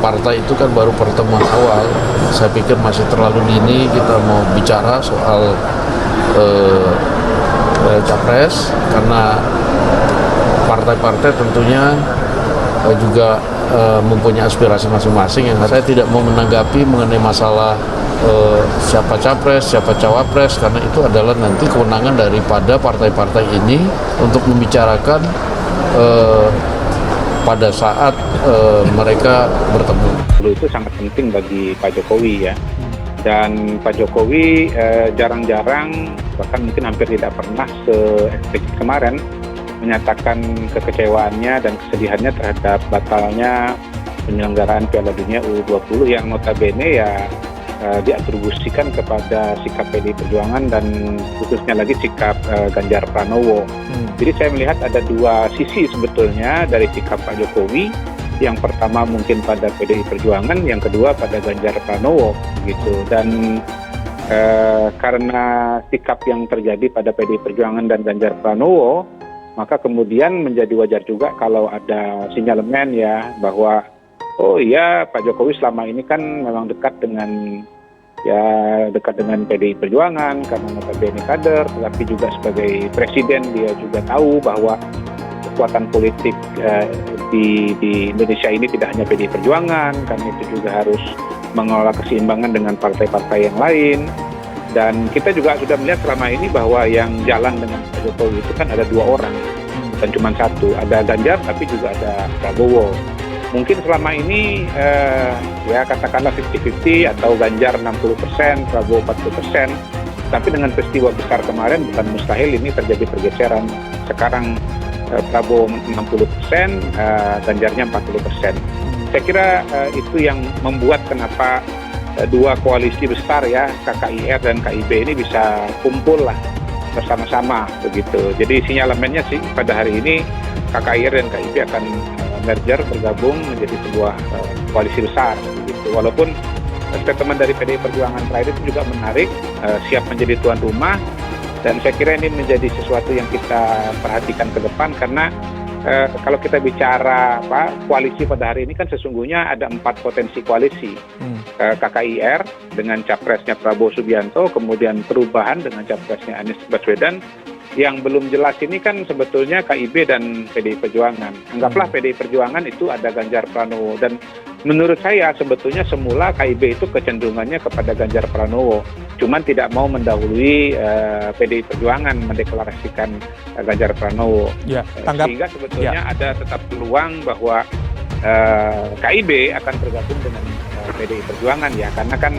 partai itu kan baru pertemuan awal. Saya pikir masih terlalu dini kita mau bicara soal capres, karena partai-partai tentunya juga mempunyai aspirasi masing-masing. Yang saya tidak mau menanggapi mengenai masalah siapa capres, siapa cawapres, karena itu adalah nanti kewenangan daripada partai-partai ini untuk membicarakan pada saat mereka bertemu. Itu sangat penting bagi Pak Jokowi ya. Dan Pak Jokowi jarang-jarang, bahkan mungkin hampir tidak pernah se-eksplisit kemarin menyatakan kekecewaannya dan kesedihannya terhadap batalnya penyelenggaraan Piala Dunia U20 yang notabene ya diatribusikan kepada sikap PDI Perjuangan dan khususnya lagi sikap Ganjar Pranowo. Jadi saya melihat ada dua sisi sebetulnya dari sikap Pak Jokowi. Yang pertama mungkin pada PDI Perjuangan, yang kedua pada Ganjar Pranowo gitu. Dan karena sikap yang terjadi pada PDI Perjuangan dan Ganjar Pranowo, maka kemudian menjadi wajar juga kalau ada sinyalemen ya bahwa oh iya Pak Jokowi selama ini kan memang dekat dengan PDI Perjuangan karena notabene kader, tetapi juga sebagai presiden dia juga tahu bahwa kekuatan politik di Indonesia ini tidak hanya PDI Perjuangan, karena itu juga harus mengelola keseimbangan dengan partai-partai yang lain. Dan kita juga sudah melihat selama ini bahwa yang jalan dengan Pak Jokowi itu kan ada dua orang, bukan cuma satu. Ada Ganjar tapi juga ada Prabowo. Mungkin selama ini ya katakanlah 50-50 atau Ganjar 60%, Prabowo 40%. Tapi dengan peristiwa besar kemarin bukan mustahil ini terjadi pergeseran. Sekarang Prabowo 60%, Ganjarnya 40%. Saya kira itu yang membuat kenapa dua koalisi besar ya, KKIR dan KIB ini bisa kumpul lah bersama-sama begitu. Jadi sinyalemennya sih pada hari ini KKIR dan KIB akan merger, bergabung menjadi sebuah koalisi besar begitu. Walaupun statement dari PDI Perjuangan terakhir itu juga menarik, siap menjadi tuan rumah, dan saya kira ini menjadi sesuatu yang kita perhatikan ke depan karena kalau kita bicara koalisi pada hari ini kan sesungguhnya ada 4 potensi koalisi. KKIR dengan capresnya Prabowo Subianto, kemudian Perubahan dengan capresnya Anies Baswedan. Yang belum jelas ini kan sebetulnya KIB dan PDI Perjuangan. Anggaplah PDI Perjuangan itu ada Ganjar Pranowo, dan menurut saya sebetulnya semula KIB itu kecenderungannya kepada Ganjar Pranowo, cuman tidak mau mendahului PDI Perjuangan mendeklarasikan Ganjar Pranowo. Ya, sehingga sebetulnya ada tetap peluang bahwa KIB akan bergabung dengan PDI Perjuangan ya, karena kan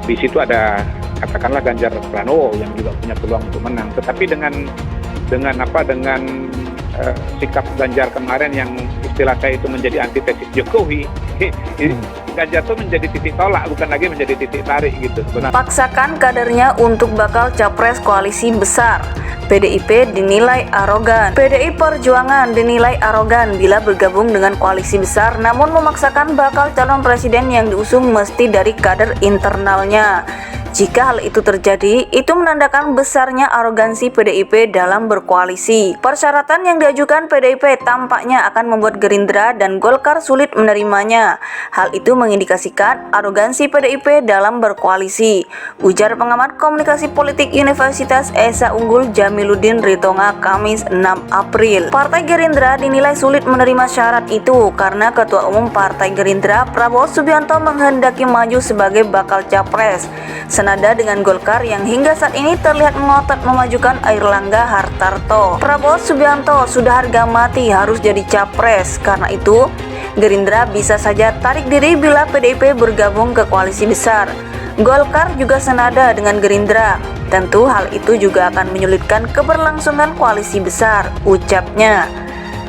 di situ ada katakanlah Ganjar Pranowo yang juga punya peluang untuk menang. Tetapi dengan sikap Ganjar kemarin yang istilah saya itu menjadi antitesis Jokowi, Ganjar itu menjadi titik tolak, bukan lagi menjadi titik tarik gitu. Paksakan kadernya untuk bakal capres koalisi besar. PDIP dinilai arogan. PDI Perjuangan dinilai arogan bila bergabung dengan koalisi besar, namun memaksakan bakal calon presiden yang diusung mesti dari kader internalnya. Jika hal itu terjadi, itu menandakan besarnya arogansi PDIP dalam berkoalisi. Persyaratan yang diajukan PDIP tampaknya akan membuat Gerindra dan Golkar sulit menerimanya. Hal itu mengindikasikan arogansi PDIP dalam berkoalisi, ujar pengamat komunikasi politik Universitas Esa Unggul Jamiluddin Ritonga Kamis 6 April. Partai Gerindra dinilai sulit menerima syarat itu karena Ketua Umum Partai Gerindra Prabowo Subianto menghendaki maju sebagai bakal capres, senada dengan Golkar yang hingga saat ini terlihat ngotot memajukan Airlangga Hartarto. Prabowo Subianto sudah harga mati harus jadi capres, karena itu Gerindra bisa saja tarik diri bila PDIP bergabung ke koalisi besar. Golkar juga senada dengan Gerindra. Tentu hal itu juga akan menyulitkan keberlangsungan koalisi besar, ucapnya.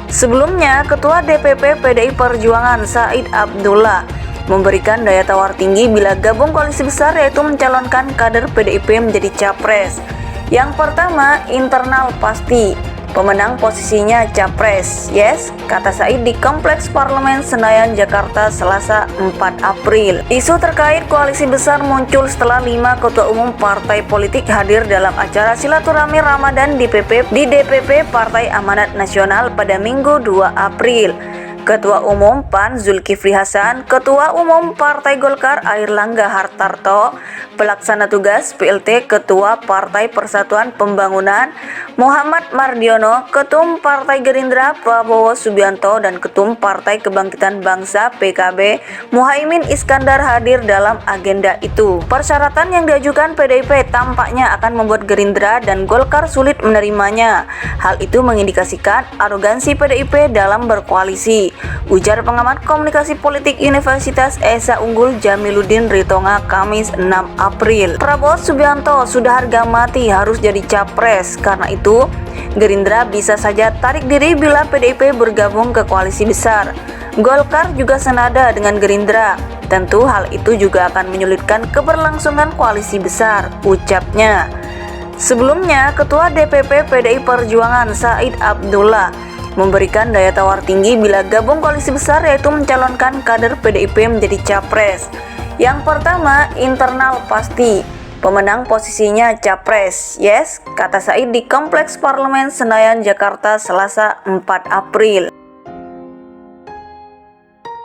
Sebelumnya, Ketua DPP PDI Perjuangan Said Abdullah memberikan daya tawar tinggi bila gabung koalisi besar, yaitu mencalonkan kader PDIP menjadi capres. Yang pertama, internal pasti. Pemenang posisinya capres. Yes, kata Said di Kompleks Parlemen Senayan, Jakarta, Selasa 4 April. Isu terkait koalisi besar muncul setelah 5 ketua umum partai politik hadir dalam acara silaturahmi Ramadan di DPP Partai Amanat Nasional pada Minggu 2 April. Ketua Umum PAN Zulkifli Hasan, Ketua Umum Partai Golkar Airlangga Hartarto, Pelaksana Tugas PLT Ketua Partai Persatuan Pembangunan Muhammad Mardiono, Ketum Partai Gerindra Prabowo Subianto, dan Ketum Partai Kebangkitan Bangsa PKB Muhaimin Iskandar hadir dalam agenda itu. Persyaratan yang diajukan PDIP tampaknya akan membuat Gerindra dan Golkar sulit menerimanya. Hal itu mengindikasikan arogansi PDIP dalam berkoalisi, ujar pengamat komunikasi politik Universitas Esa Unggul Jamiluddin Ritonga Kamis 6 April. Prabowo Subianto sudah harga mati harus jadi capres, karena itu Gerindra bisa saja tarik diri bila PDIP bergabung ke koalisi besar. Golkar juga senada dengan Gerindra. Tentu hal itu juga akan menyulitkan keberlangsungan koalisi besar, ucapnya. Sebelumnya, Ketua DPP PDI Perjuangan Said Abdullah memberikan daya tawar tinggi bila gabung koalisi besar, yaitu mencalonkan kader PDIP menjadi capres. Yang pertama, internal pasti. Pemenang posisinya capres. Yes, kata Said di Kompleks Parlemen Senayan, Jakarta, Selasa 4 April.